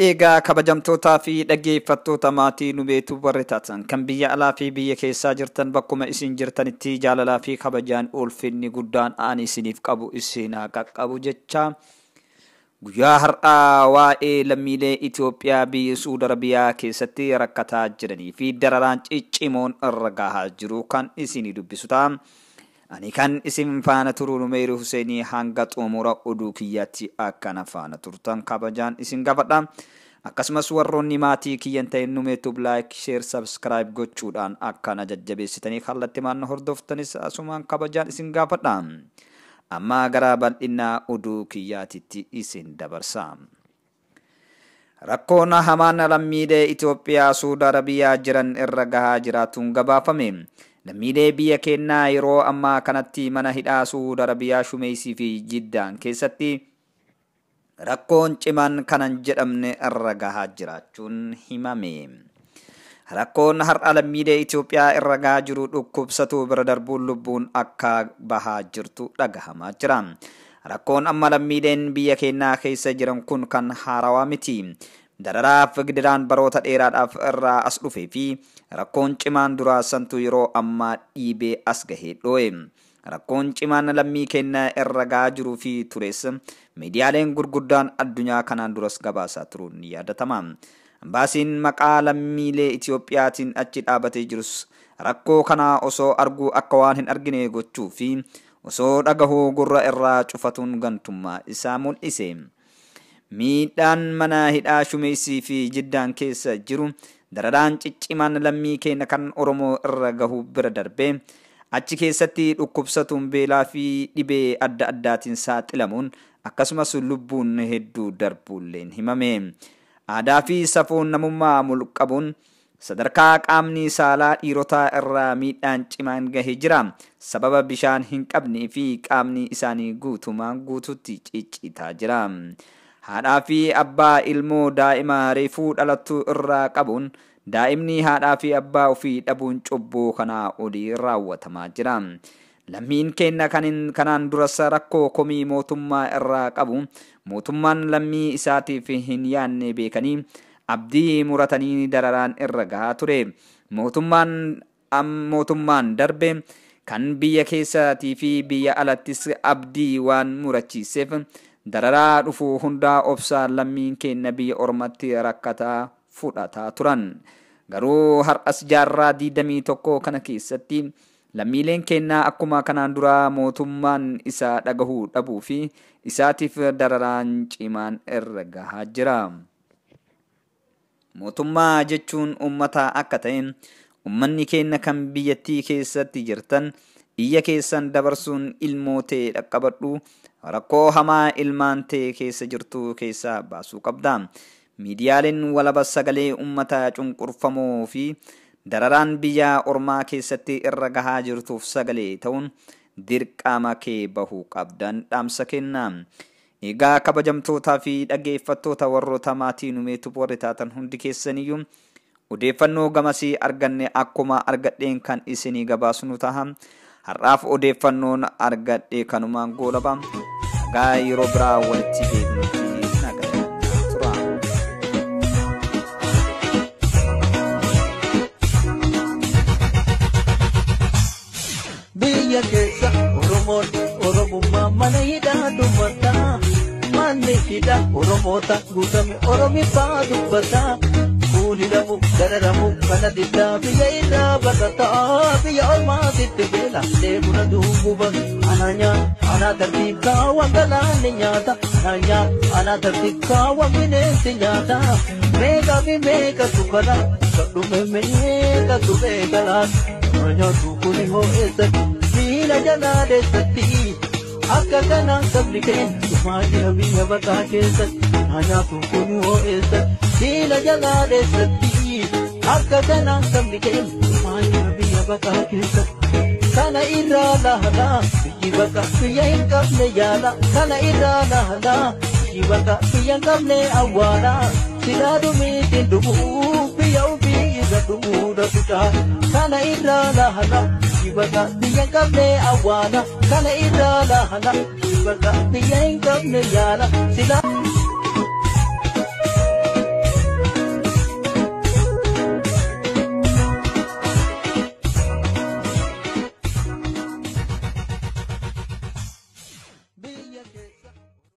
Egaa kabajamtootaa fi dhaggeeffattoota maatii nu beektu warri taatan kan biyya alaa fi biyya keessaa jirtan bakkuma isin jirtanitti jaalalaa fi kabajaan ulfinni guddaan ani isiniif qabu isin haa qaqqabu jecha guyyaa har'aa waa'ee lammiilee Itoophiyaa biyya Suudi Arabiyaa keessatti rakkataa jiranii fi dararaan ciccimoon irra gahaa jiru kan isinii dubbisu ta'a. Ani kan isin faana turu Numeeru Huseenii hanga xumura oduu kiyyaatti akkana faana turtan kabajaan isin gaafadha. Akkasumas warroonni maatii kiyyan ta'e numeetu like, share, subscribe gochuudhaan akkana jajjabeessitanii kallattii maanna hordoftanis asumaan kabajaan isin gaafadha. Amma gara bal'inaa oduu kiyyaatitti isin dabarsa. Rakkoon hamaan lammiilee Itoophiyaa Suudi Arabiyaa jiran irra gahaa jiraatuun gabaafame. Lammiilee biyya keenyaa yeroo ammaa kanatti mana hidhaa Suudi Arabiyaa Shumeysii fi Jiddaan keessatti rakkoon cimaan kanan jedhamne irra gahaa jiraachuun himame. Rakkoon har'a lammiilee Itoophiyaa irra gahaa jiru dhukkubsatuu bira darbuun lubbuun akka bahaa jirtu dhagahamaa jira. Rakkoon amma lammiileen biyya keenyaa keessa jiran kun kan haarawaa miti. Dararaaf gidiraan baroota dheeraadhaaf irraa as dhufee fi rakkoon cimaan duraa santu yeroo ammaa dhiibee as gahee dho'e. Rakkoon cimaan lammii keenyaa irra gahaa jiruu fi tures miidiyaaleen gurguddaan addunyaa kanaan duras gabaasaa turuun ni yaadatama. Ambaasiin maqaa lammiilee Itoophiyaatiin achi dhaabatee jirus rakkoo kana osoo arguu akka waan hin argine gochuu fi osoo dhagahuu gurra irraa cufatuun gantummaa isaa mul'ise. Miidhaan mana hidhaa Shumeysii fi Jiddaan keessa jiru dararaan ciccimaan lammii keenya kan Oromoo irra gahu bira darbee achi keessatti dhukkubsatuun beelaa fi dhibee adda addaatiin saaxilamuun akkasumas lubbuun hedduu darbuulleen himame. Aadaa fi safuun namummaa mulqabuun sadarkaa qaamni saalaa dhiirotaa irraa miidhaan cimaan gahee jira. Sababa bishaan hin qabnee fi qaamni isaanii guutumaan guututti ciccitaa jira. Haadhaa fi abbaa ilmoo daa'ima reefuu dhalattu irraa qabuun daa'imni haadhaa fi abbaa ofii dhabuun cubbuu kanaa olii raawwatamaa jira. Lammiin keenya kanaan duras rakkoo komii mootummaa irraa qabu mootummaan lammii isaatiif hin yaanne beekanii abdii muratanii dararaan irra gahaa ture. Mootummaan darbe kan biyya keessaatii fi biyya alattis abdii waan murachiiseef dararaa dhufuu hundaa obsaan lammiin keenya biyya ormatti rakkataa fudhataa turan. Garuu har'as jaarraa 21 kana keessatti lammiileen keenya akkuma kanaan duraa mootummaan isaa dhagahuu dhabuu fi isaatiif dararaan cimaan irra gahaa jira. Mootummaa jechuun uummata akka ta'e uummanni keenya kan biyyattii keessatti jirtan iyya keessan dabarsuun ilmootee dhaqqabadhu rakkoo hamaa ilmaan tee keessa jirtu keessaa baasuu qabda. Miidiyaaleen walaba sagalee uummataa cunqurfamoo fi dararaan biyya ormaa keessatti irra gahaa jirtuuf sagalee ta'uun dirqama kee bahuu qabdan dhaamsa kenna. Egaa kabajamtootaa fi dhaggeeffattoota warroota maatii numeetu warri taatan hundi keessaniyyuu odeeffannoo gamasii arganne akkuma argadheen kan isinii gabaasnu taha. Har'aaf odeeffannoon argadhe kanumaan goolaba. Gaa yeroo biraa walitti deebinutti nagaa tura. Biyya keessa Oromummaa mana hidhaa dubbata. Manni hidhaa Oromoota guutame Oromiffaa dubbata. Hidhamu dararamu kana diddaa biyya irraa baqataa biyya ormaatitti beela deemuna duuba anaa tartiibkaa waan galaanni nyaata anaa tartiibkaa waan bineensi nyaata meeqa fi meeqatu kana kadhume meeqatu beekalaan nyaatu kuni hoo eessatti miila jalaa deessatti akka kanaan sabni keenya dhumaa jira biyya baqaa keessatti nyaatu kuni hoo eessatti miila jalaa deessatti akka kanaan sabni keenya dhumaa jira biyya baqaa keessatti kana irraa lahalaa biyyi baqaa biyya hin qabne yaala kana irraa lahalaa biyyi baqaa biyya hin qabne awwaalaa silaa dhumiitiin dhumuu biyya ofii isa dhumuudha tutaa kana irraa lahalaa biyyi baqaa biyya hin qabne awwaala kana irraa lahalaa biyyi baqaa biyya hin qabne yaala silaa